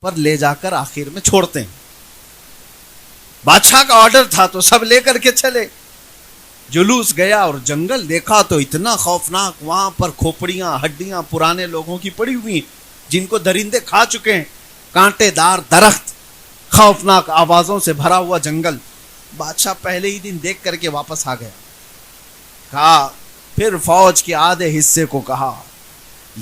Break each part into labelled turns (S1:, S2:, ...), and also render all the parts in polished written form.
S1: پر لے جا کر آخر میں چھوڑتے ہیں. بادشاہ کا آرڈر تھا تو سب لے کر کے چلے. جلوس گیا اور جنگل دیکھا تو اتنا خوفناک, وہاں پر کھوپڑیاں ہڈیاں پرانے لوگوں کی پڑی ہوئی جن کو درندے کھا چکے ہیں, کانٹے دار درخت, خوفناک آوازوں سے بھرا ہوا جنگل. بادشاہ پہلے ہی دن دیکھ کر کے واپس آ گیا. کہا پھر فوج کے آدھے حصے کو کہا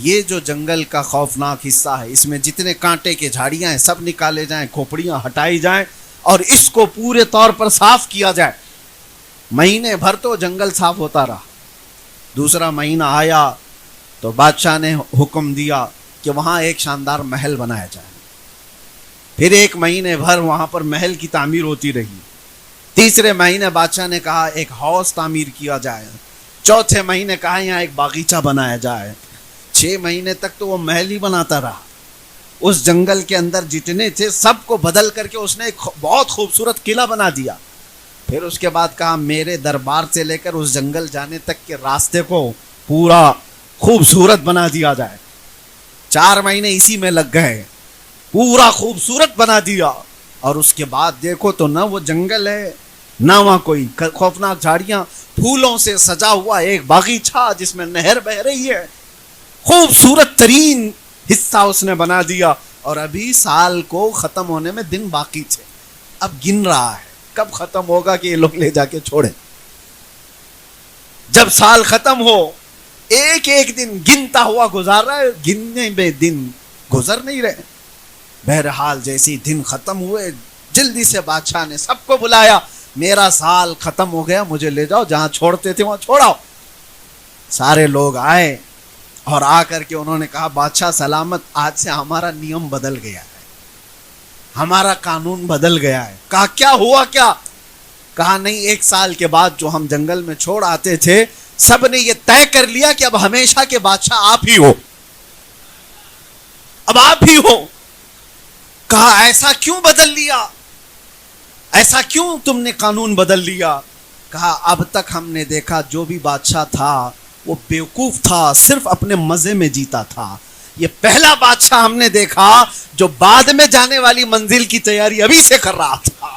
S1: یہ جو جنگل کا خوفناک حصہ ہے اس میں جتنے کانٹے کے جھاڑیاں ہیں سب نکالے جائیں, کھوپڑیاں ہٹائی جائیں اور اس کو پورے طور پر صاف کیا جائے. مہینے بھر تو جنگل صاف ہوتا رہا. دوسرا مہینہ آیا تو بادشاہ نے حکم دیا کہ وہاں ایک شاندار محل بنایا جائے. پھر ایک مہینے بھر وہاں پر محل کی تعمیر ہوتی رہی. تیسرے مہینے بادشاہ نے کہا ایک ہاؤس تعمیر کیا جائے. چوتھے مہینے کہا یہاں ایک باغیچہ بنایا جائے. 6 مہینے تک تو وہ محل ہی بناتا رہا. اس جنگل کے اندر جتنے تھے سب کو بدل کر کے اس نے ایک بہت خوبصورت قلعہ بنا دیا. پھر اس کے بعد کہا میرے دربار سے لے کر اس جنگل جانے تک کے راستے کو پورا خوبصورت بنا دیا جائے. 4 مہینے اسی میں لگ گئے, پورا خوبصورت بنا دیا. اور اس کے بعد دیکھو تو نہ وہ جنگل ہے نہ وہاں کوئی خوفناک جھاڑیاں, پھولوں سے سجا ہوا ایک باغیچہ جس میں نہر بہ رہی ہے. خوبصورت ترین حصہ اس نے بنا دیا. اور ابھی سال کو ختم ہونے میں دن باقی تھے. اب گن رہا ہے کب ختم ہوگا کہ یہ لوگ لے جا کے چھوڑیں. جب سال ختم ہو ایک ایک دن گنتا ہوا گزار رہا ہے, گننے میں دن گزر نہیں رہے. بہرحال جیسے دن ختم ہوئے جلدی سے بادشاہ نے سب کو بلایا, میرا سال ختم ہو گیا, مجھے لے جاؤ, جہاں چھوڑتے تھے وہاں چھوڑاؤ. سارے لوگ آئے اور آ کر کے انہوں نے کہا بادشاہ سلامت, آج سے ہمارا نیم بدل گیا ہے, ہمارا قانون بدل گیا ہے. کہا کیا ہوا کیا؟ کہا نہیں, 1 سال کے بعد جو ہم جنگل میں چھوڑ آتے تھے سب نے یہ طے کر لیا کہ اب ہمیشہ کے بادشاہ آپ ہی ہو, اب آپ ہی ہو. کہا ایسا کیوں بدل لیا, ایسا کیوں تم نے قانون بدل لیا؟ کہا اب تک ہم نے دیکھا جو بھی بادشاہ تھا وہ بیوقوف تھا, صرف اپنے مزے میں جیتا تھا. یہ پہلا بادشاہ ہم نے دیکھا جو بعد میں جانے والی منزل کی تیاری ابھی سے کر رہا تھا.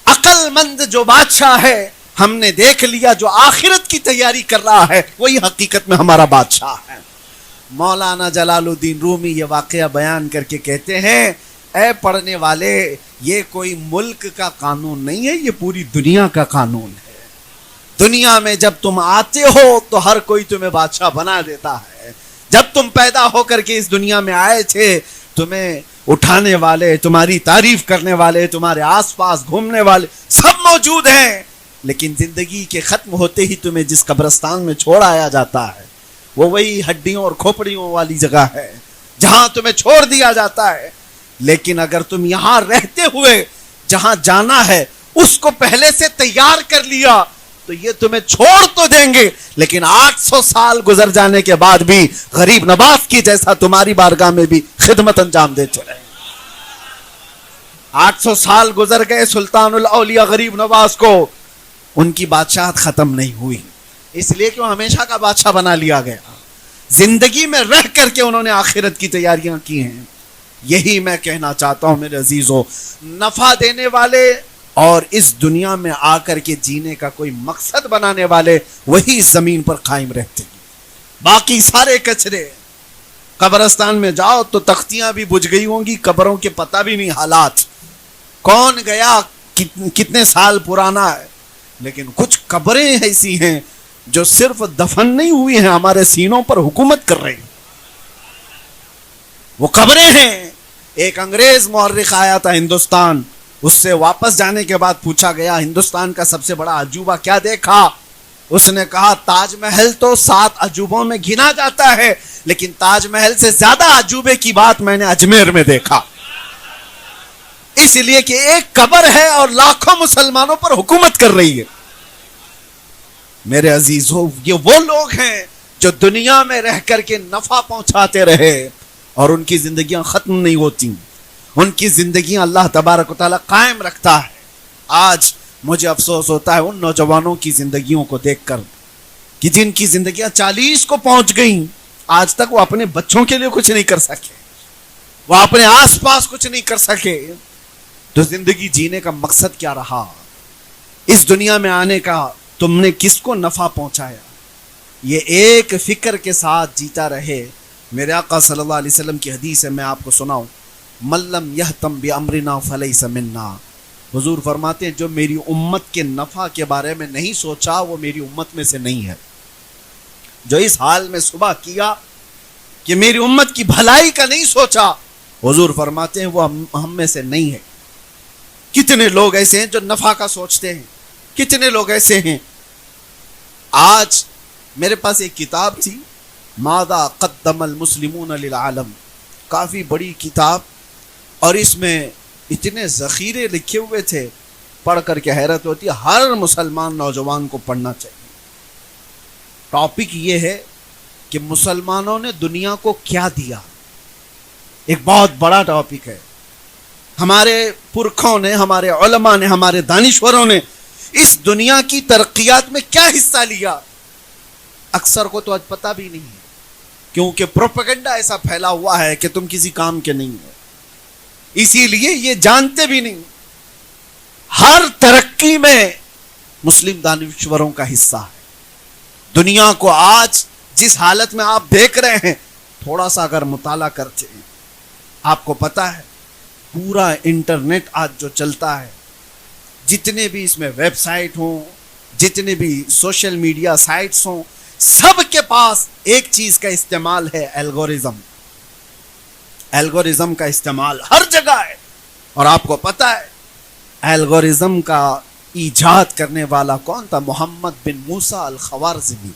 S1: عقل مند جو بادشاہ ہے ہم نے دیکھ لیا, جو آخرت کی تیاری کر رہا ہے وہی حقیقت میں ہمارا بادشاہ ہے. مولانا جلال الدین رومی یہ واقعہ بیان کر کے کہتے ہیں اے پڑھنے والے, یہ کوئی ملک کا قانون نہیں ہے, یہ پوری دنیا کا قانون ہے. دنیا میں جب تم آتے ہو تو ہر کوئی تمہیں بادشاہ بنا دیتا ہے. جب تم پیدا ہو کر کے اس دنیا میں آئے تھے تمہیں اٹھانے والے, تمہاری تعریف کرنے والے, تمہارے آس پاس گھومنے والے سب موجود ہیں. لیکن زندگی کے ختم ہوتے ہی تمہیں جس قبرستان میں چھوڑ آیا جاتا ہے وہ وہی ہڈیوں اور کھوپڑیوں والی جگہ ہے جہاں تمہیں چھوڑ دیا جاتا ہے. لیکن اگر تم یہاں رہتے ہوئے جہاں جانا ہے اس کو پہلے سے تیار کر لیا تو یہ تمہیں چھوڑ تو دیں گے لیکن 800 سال گزر جانے کے بعد بھی غریب نواز کی جیسا تمہاری بارگاہ میں بھی خدمت انجام دیتے رہے. 800 سال گزر گئے سلطان الاولیاء غریب نواز کو, ان کی بادشاہت ختم نہیں ہوئی, اس لیے کہ وہ ہمیشہ کا بادشاہ بنا لیا گیا. زندگی میں رہ کر کے انہوں نے آخرت کی تیاریاں کی ہیں. یہی میں کہنا چاہتا ہوں میرے عزیزو, نفع دینے والے اور اس دنیا میں آ کر کے جینے کا کوئی مقصد بنانے والے وہی اس زمین پر قائم رہتے ہیں. باقی سارے کچرے. قبرستان میں جاؤ تو تختیاں بھی بجھ گئی ہوں گی, قبروں کے پتہ بھی نہیں حالات, کون گیا کتنے سال پرانا ہے. لیکن کچھ قبریں ایسی ہیں جو صرف دفن نہیں ہوئی ہیں, ہمارے سینوں پر حکومت کر رہی ہیں. وہ قبریں ہیں. ایک انگریز مورخ آیا تھا ہندوستان, اس سے واپس جانے کے بعد پوچھا گیا ہندوستان کا سب سے بڑا عجوبہ کیا دیکھا؟ اس نے کہا تاج محل تو 7 عجوبوں میں گنا جاتا ہے لیکن تاج محل سے زیادہ عجوبے کی بات میں نے اجمیر میں دیکھا. اس لیے کہ ایک قبر ہے اور لاکھوں مسلمانوں پر حکومت کر رہی ہے. میرے عزیزو, یہ وہ لوگ ہیں جو دنیا میں رہ کر کے نفع پہنچاتے رہے اور ان کی زندگیاں ختم نہیں ہوتی, ان کی زندگیاں اللہ تبارک و تعالیٰ قائم رکھتا ہے. آج مجھے افسوس ہوتا ہے ان نوجوانوں کی زندگیوں کو دیکھ کر کہ جن کی زندگیاں 40 کو پہنچ گئیں, آج تک وہ اپنے بچوں کے لیے کچھ نہیں کر سکے. وہ اپنے آس پاس کچھ نہیں کر سکے، تو زندگی جینے کا مقصد کیا رہا؟ اس دنیا میں آنے کا تم نے کس کو نفع پہنچایا؟ یہ ایک فکر کے ساتھ جیتا رہے۔ میرے آقا صلی اللہ علیہ وسلم کی حدیث ہے، میں آپ کو سناؤں، من لم یہتم بامرنا فلیس منا۔ حضور فرماتے ہیں جو میری امت کے نفع کے بارے میں نہیں سوچا وہ میری امت میں سے نہیں ہے۔ جو اس حال میں صبح کیا کہ میری امت کی بھلائی کا نہیں سوچا، حضور فرماتے ہیں وہ ہم میں سے نہیں ہے۔ کتنے لوگ ایسے ہیں جو نفع کا سوچتے ہیں، کتنے لوگ ایسے ہیں۔ آج میرے پاس ایک کتاب تھی، ماذا قدم المسلمون للعالم، کافی بڑی کتاب، اور اس میں اتنے ذخیرے لکھے ہوئے تھے، پڑھ کر کے حیرت ہوتی ہے۔ ہر مسلمان نوجوان کو پڑھنا چاہیے۔ ٹاپک یہ ہے کہ مسلمانوں نے دنیا کو کیا دیا، ایک بہت بڑا ٹاپک ہے۔ ہمارے پرکھوں نے، ہمارے علماء نے، ہمارے دانشوروں نے اس دنیا کی ترقیات میں کیا حصہ لیا، اکثر کو تو آج پتہ بھی نہیں ہے، کیونکہ پروپیگنڈا ایسا پھیلا ہوا ہے کہ تم کسی کام کے نہیں ہو، اسی لیے یہ جانتے بھی نہیں۔ ہر ترقی میں مسلم دانشوروں کا حصہ ہے۔ دنیا کو آج جس حالت میں آپ دیکھ رہے ہیں، تھوڑا سا اگر مطالعہ کرتے ہیں، آپ کو پتہ ہے پورا انٹرنیٹ آج جو چلتا ہے، جتنے بھی اس میں ویب سائٹ ہوں، جتنے بھی سوشل میڈیا سائٹس ہوں، سب کے پاس ایک چیز کا استعمال ہے، الگورزم۔ الگورزم کا استعمال ہر جگہ ہے، اور آپ کو پتہ ہے الگورزم کا ایجاد کرنے والا کون تھا؟ محمد بن موسیٰ الخوارزمی۔